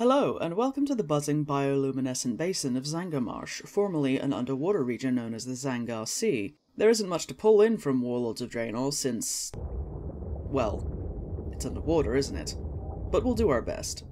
Hello, and welcome to the buzzing bioluminescent basin of Zangarmarsh, formerly an underwater region known as the Zangar Sea. There isn't much to pull in from Warlords of Draenor since, well, it's underwater, isn't it? But we'll do our best.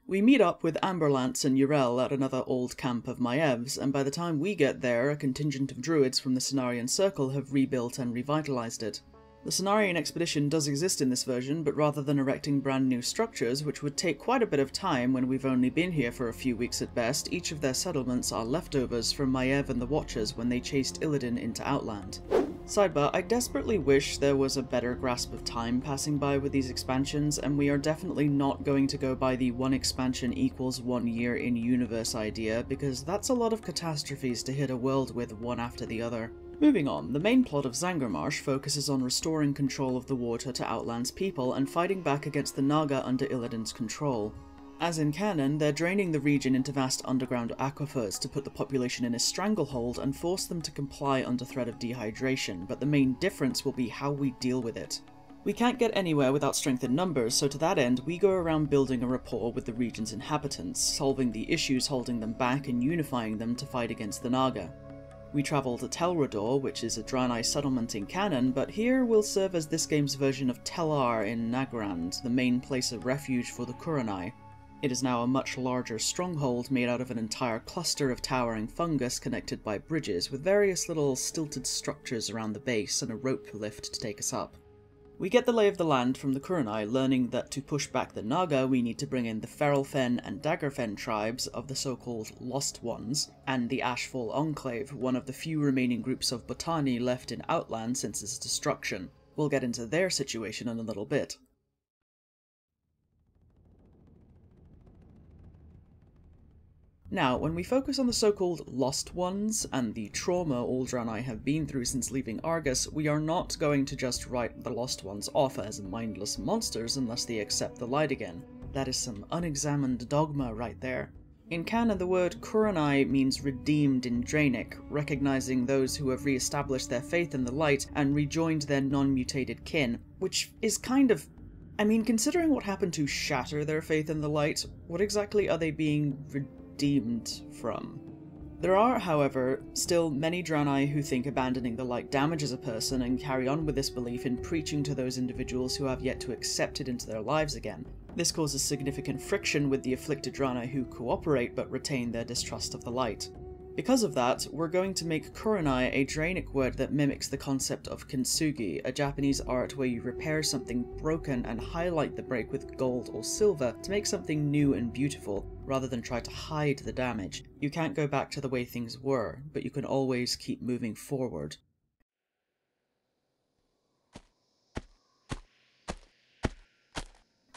We meet up with Amberlance and Yrel at another old camp of Maev's, and by the time we get there, a contingent of druids from the Cenarian Circle have rebuilt and revitalized it. The Cenarian expedition does exist in this version, but rather than erecting brand new structures, which would take quite a bit of time when we've only been here for a few weeks at best, each of their settlements are leftovers from Maiev and the Watchers when they chased Illidan into Outland. Sidebar, I desperately wish there was a better grasp of time passing by with these expansions, and we are definitely not going to go by the one expansion equals 1 year in universe idea, because that's a lot of catastrophes to hit a world with one after the other. Moving on, the main plot of Zangarmarsh focuses on restoring control of the water to Outland's people and fighting back against the Naga under Illidan's control. As in canon, they're draining the region into vast underground aquifers to put the population in a stranglehold and force them to comply under threat of dehydration, but the main difference will be how we deal with it. We can't get anywhere without strength in numbers, so to that end we go around building a rapport with the region's inhabitants, solving the issues holding them back and unifying them to fight against the Naga. We travel to Telrador, which is a Draenei settlement in canon, but here will serve as this game's version of Tellar in Nagrand, the main place of refuge for the Kuranai. It is now a much larger stronghold made out of an entire cluster of towering fungus connected by bridges, with various little stilted structures around the base and a rope lift to take us up. We get the lay of the land from the Kuranai, learning that to push back the Naga we need to bring in the Ferelfen and Daggerfen tribes of the so-called Lost Ones, and the Ashfall Enclave, one of the few remaining groups of Botani left in Outland since its destruction. We'll get into their situation in a little bit. Now, when we focus on the so-called Lost Ones, and the trauma all Draenei have been through since leaving Argus, we are not going to just write the Lost Ones off as mindless monsters unless they accept the light again. That is some unexamined dogma right there. In canon, the word Kuranai means redeemed in Draenic, recognizing those who have re-established their faith in the light and rejoined their non-mutated kin, which is kind of... I mean, considering what happened to shatter their faith in the light, what exactly are they being redeemed from? There are, however, still many Draenei who think abandoning the light damages a person and carry on with this belief in preaching to those individuals who have yet to accept it into their lives again. This causes significant friction with the afflicted Draenei who cooperate but retain their distrust of the light. Because of that, we're going to make Kuranai a Draenic word that mimics the concept of kintsugi, a Japanese art where you repair something broken and highlight the break with gold or silver to make something new and beautiful, rather than try to hide the damage. You can't go back to the way things were, but you can always keep moving forward.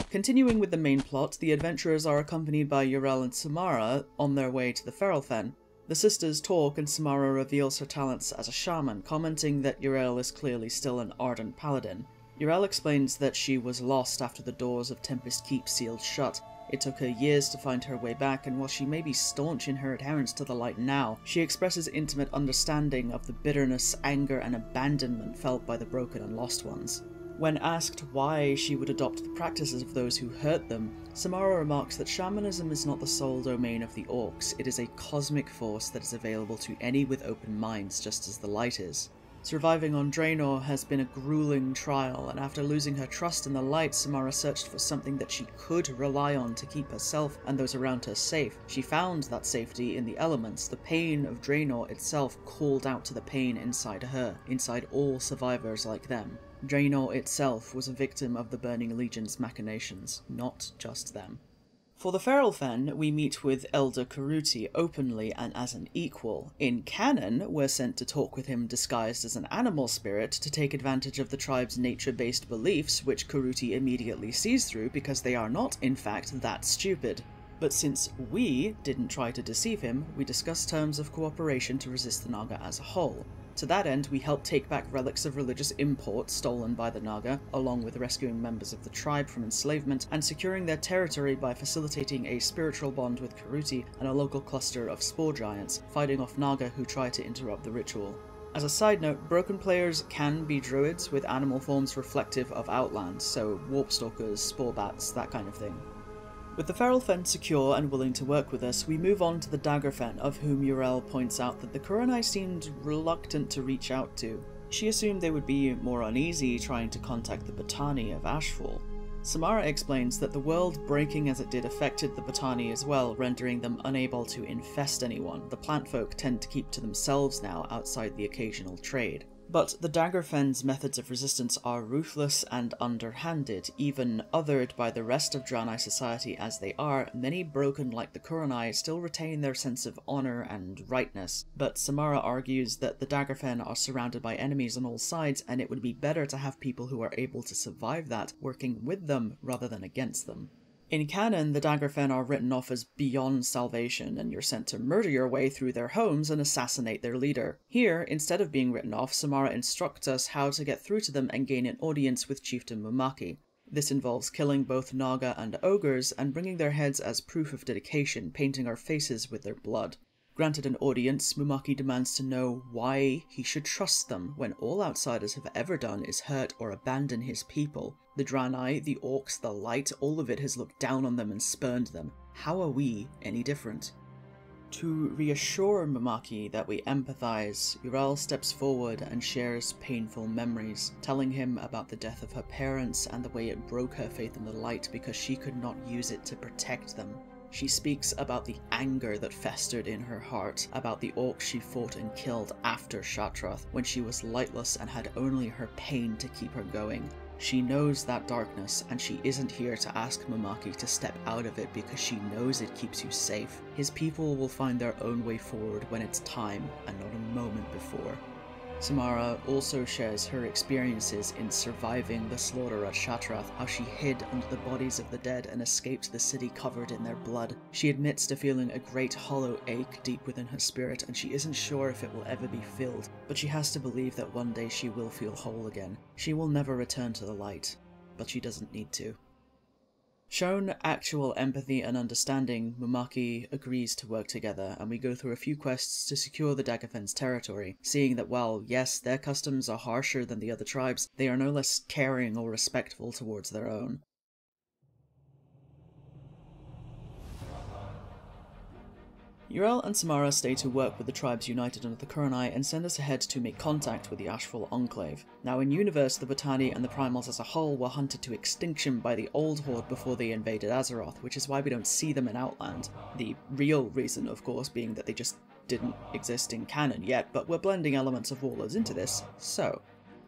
Continuing with the main plot, the adventurers are accompanied by Yrel and Samara on their way to the Ferelfen. The sisters talk and Samara reveals her talents as a shaman, commenting that Yrel is clearly still an ardent paladin. Yrel explains that she was lost after the doors of Tempest Keep sealed shut. It took her years to find her way back, and while she may be staunch in her adherence to the light now, she expresses intimate understanding of the bitterness, anger, and abandonment felt by the broken and lost ones. When asked why she would adopt the practices of those who hurt them, Samara remarks that shamanism is not the sole domain of the orcs, it is a cosmic force that is available to any with open minds, just as the light is. Surviving on Draenor has been a grueling trial, and after losing her trust in the light, Samara searched for something that she could rely on to keep herself and those around her safe. She found that safety in the elements. The pain of Draenor itself called out to the pain inside her, inside all survivors like them. Draenor itself was a victim of the Burning Legion's machinations, not just them. For the Ferelfen, we meet with Elder Kuruti openly and as an equal. In canon, we're sent to talk with him disguised as an animal spirit to take advantage of the tribe's nature-based beliefs, which Kuruti immediately sees through because they are not, in fact, that stupid. But since we didn't try to deceive him, we discuss terms of cooperation to resist the Naga as a whole. To that end, we help take back relics of religious import stolen by the Naga, along with rescuing members of the tribe from enslavement and securing their territory by facilitating a spiritual bond with Kuruti and a local cluster of spore giants, fighting off Naga who try to interrupt the ritual. As a side note, broken players can be druids with animal forms reflective of Outland, so warpstalkers, sporebats, that kind of thing. With the feral fen secure and willing to work with us, we move on to the dagger fen, of whom Yrel points out that the Kurenai seemed reluctant to reach out to. She assumed they would be more uneasy trying to contact the Botani of Ashfall. Samara explains that the world breaking as it did affected the Botani as well, rendering them unable to infest anyone. The plant folk tend to keep to themselves now outside the occasional trade. But the Daggerfen's methods of resistance are ruthless and underhanded, even othered by the rest of Draenei society as they are. Many broken like the Kurenai still retain their sense of honour and rightness, but Samara argues that the Daggerfen are surrounded by enemies on all sides, and it would be better to have people who are able to survive that working with them rather than against them. In canon, the Daggerfen are written off as beyond salvation, and you're sent to murder your way through their homes and assassinate their leader. Here, instead of being written off, Samara instructs us how to get through to them and gain an audience with Chieftain Mumaki. This involves killing both Naga and ogres, and bringing their heads as proof of dedication, painting our faces with their blood. Granted an audience, Mumaki demands to know why he should trust them, when all outsiders have ever done is hurt or abandon his people. The Draenei, the Orcs, the Light, all of it has looked down on them and spurned them. How are we any different? To reassure Mumaki that we empathize, Yrel steps forward and shares painful memories, telling him about the death of her parents and the way it broke her faith in the light because she could not use it to protect them. She speaks about the anger that festered in her heart, about the orcs she fought and killed after Shatrath, when she was lightless and had only her pain to keep her going. She knows that darkness, and she isn't here to ask Mumaki to step out of it because she knows it keeps you safe. His people will find their own way forward when it's time, and not a moment before. Samara also shares her experiences in surviving the slaughter at Shatrath, how she hid under the bodies of the dead and escaped the city covered in their blood. She admits to feeling a great hollow ache deep within her spirit, and she isn't sure if it will ever be filled, but she has to believe that one day she will feel whole again. She will never return to the light, but she doesn't need to. Shown actual empathy and understanding, Mumaki agrees to work together, and we go through a few quests to secure the Daggerfen's territory, seeing that while, yes, their customs are harsher than the other tribes, they are no less caring or respectful towards their own. Yrel and Samara stay to work with the tribes united under the Kurenai and send us ahead to make contact with the Ashfall Enclave. Now in universe, the Botani and the Primals as a whole were hunted to extinction by the Old Horde before they invaded Azeroth, which is why we don't see them in Outland. The real reason, of course, being that they just didn't exist in canon yet, but we're blending elements of Warlords into this, so.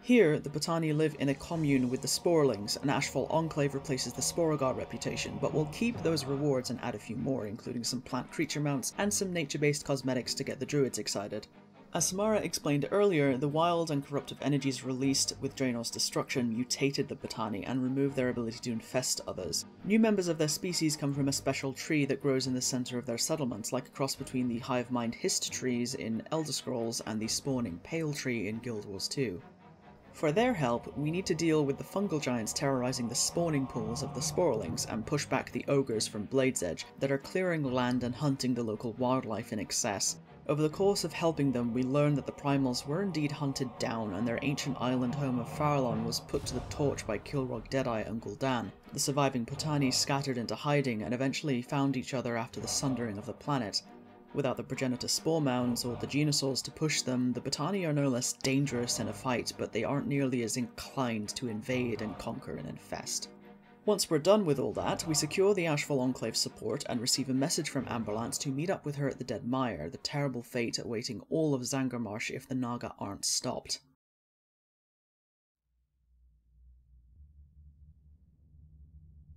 Here, the Botani live in a commune with the Sporelings, and Ashfall Enclave replaces the Sporeggar reputation, but we'll keep those rewards and add a few more, including some plant creature mounts and some nature-based cosmetics to get the druids excited. As Samara explained earlier, the wild and corruptive energies released with Draenor's destruction mutated the Botani and removed their ability to infest others. New members of their species come from a special tree that grows in the centre of their settlements, like a cross between the Hivemind Hist trees in Elder Scrolls and the spawning Pale tree in Guild Wars 2. For their help, we need to deal with the fungal giants terrorizing the spawning pools of the Sporelings and push back the ogres from Blade's Edge that are clearing land and hunting the local wildlife in excess. Over the course of helping them, we learn that the Primals were indeed hunted down, and their ancient island home of Farallon was put to the torch by Kilrog Deadeye and Gul'dan. The surviving Botani scattered into hiding and eventually found each other after the sundering of the planet. Without the progenitor spore mounds or the Geenosaurs to push them, the Botani are no less dangerous in a fight, but they aren't nearly as inclined to invade and conquer and infest. Once we're done with all that, we secure the Ashfall Enclave support and receive a message from Amberlance to meet up with her at the Dead Mire, the terrible fate awaiting all of Zangarmarsh if the Naga aren't stopped.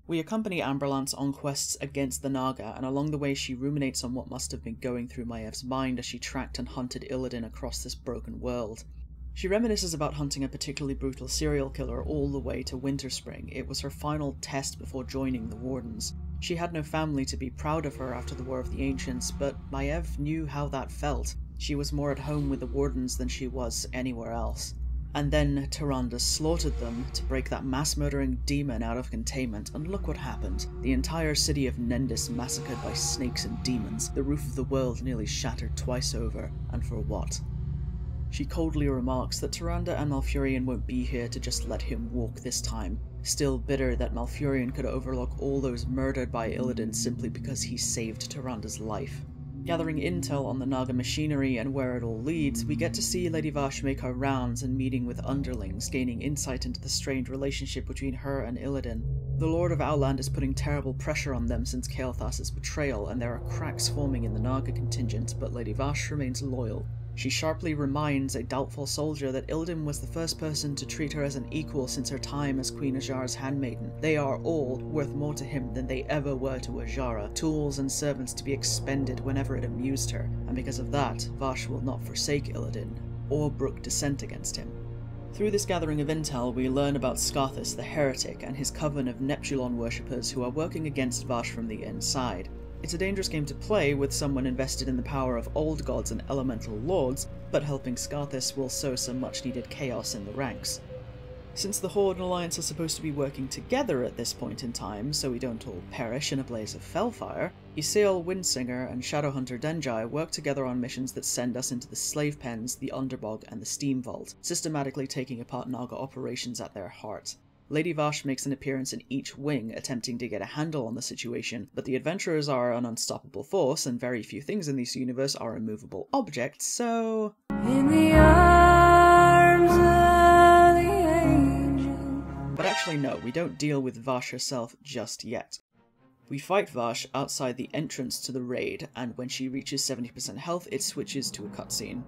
We accompany Amberlance on quests against the Naga, and along the way she ruminates on what must have been going through Maev's mind as she tracked and hunted Illidan across this broken world. She reminisces about hunting a particularly brutal serial killer all the way to Winterspring. It was her final test before joining the Wardens. She had no family to be proud of her after the War of the Ancients, but Maiev knew how that felt. She was more at home with the Wardens than she was anywhere else. And then Tyrande slaughtered them to break that mass-murdering demon out of containment, and look what happened. The entire city of Nendis massacred by snakes and demons, the roof of the world nearly shattered twice over, and for what? She coldly remarks that Tyrande and Malfurion won't be here to just let him walk this time, still bitter that Malfurion could overlook all those murdered by Illidan simply because he saved Tyrande's life. Gathering intel on the Naga machinery and where it all leads, we get to see Lady Vashj make her rounds and meeting with underlings, gaining insight into the strained relationship between her and Illidan. The Lord of Outland is putting terrible pressure on them since Kael'thas's betrayal, and there are cracks forming in the Naga contingent, but Lady Vashj remains loyal. She sharply reminds a doubtful soldier that Illidan was the first person to treat her as an equal since her time as Queen Azshara's handmaiden. They are all worth more to him than they ever were to Azshara, tools and servants to be expended whenever it amused her, and because of that, Vashj will not forsake Illidan, or brook dissent against him. Through this gathering of intel, we learn about Skarthus the heretic and his coven of Neptulon worshippers who are working against Vashj from the inside. It's a dangerous game to play with someone invested in the power of old gods and elemental lords, but helping Skarthus will sow some much needed chaos in the ranks. Since the Horde and Alliance are supposed to be working together at this point in time, so we don't all perish in a blaze of fellfire, Ysael Windsinger and Shadowhunter Denjai work together on missions that send us into the Slave Pens, the Underbog, and the Steam Vault, systematically taking apart Naga operations at their heart. Lady Vashj makes an appearance in each wing, attempting to get a handle on the situation, but the adventurers are an unstoppable force, and very few things in this universe are immovable objects, so... In the arms of the angel. But actually no, we don't deal with Vashj herself just yet. We fight Vashj outside the entrance to the raid, and when she reaches 70% health, it switches to a cutscene.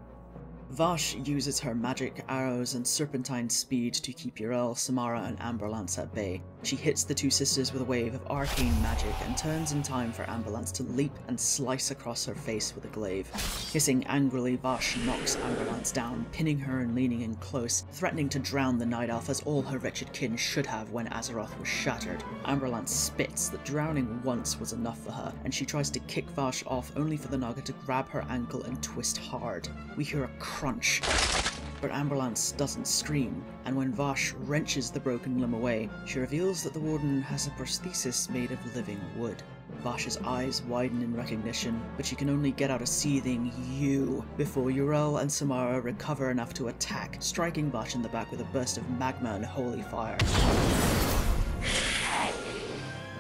Vashj uses her magic, arrows, and serpentine speed to keep Yrel, Samara, and Amberlance at bay. She hits the two sisters with a wave of arcane magic and turns in time for Amberlance to leap and slice across her face with a glaive. Hissing angrily, Vashj knocks Amberlance down, pinning her and leaning in close, threatening to drown the Night Elf as all her wretched kin should have when Azeroth was shattered. Amberlance spits that drowning once was enough for her, and she tries to kick Vashj off only for the Naga to grab her ankle and twist hard. We hear a crunch, but Amberlance doesn't scream, and when Vashj wrenches the broken limb away, she reveals that the Warden has a prosthesis made of living wood. Vash's eyes widen in recognition, but she can only get out a seething "you" before Yrel and Samara recover enough to attack, striking Vashj in the back with a burst of magma and holy fire.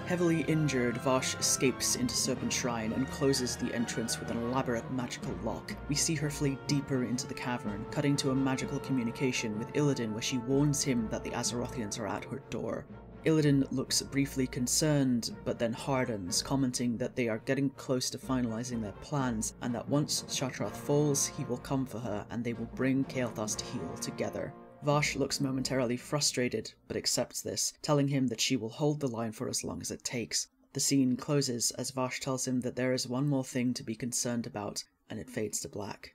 Heavily injured, Vashj escapes into Serpent Shrine and closes the entrance with an elaborate magical lock. We see her flee deeper into the cavern, cutting to a magical communication with Illidan where she warns him that the Azerothians are at her door. Illidan looks briefly concerned, but then hardens, commenting that they are getting close to finalizing their plans, and that once Shattrath falls, he will come for her, and they will bring Kael'thas to heel together. Vashj looks momentarily frustrated, but accepts this, telling him that she will hold the line for as long as it takes. The scene closes as Vashj tells him that there is one more thing to be concerned about, and it fades to black.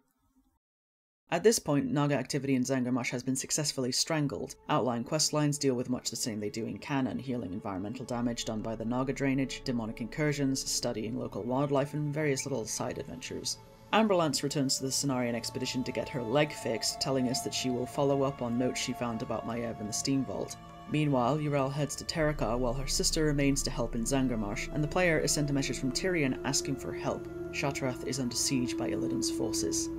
At this point, Naga activity in Zangarmarsh has been successfully strangled. Outline questlines deal with much the same they do in canon, healing environmental damage done by the Naga drainage, demonic incursions, studying local wildlife, and various little side adventures. Amberlance returns to the Cenarian expedition to get her leg fixed, telling us that she will follow up on notes she found about Maiev in the Steam Vault. Meanwhile, Yrel heads to Terracar while her sister remains to help in Zangarmarsh, and the player is sent a message from Tyrion asking for help. Shattrath is under siege by Illidan's forces.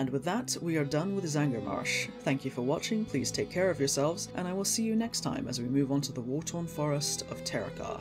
And with that, we are done with Zangarmarsh. Thank you for watching, please take care of yourselves, and I will see you next time as we move on to the war-torn forest of Terracar.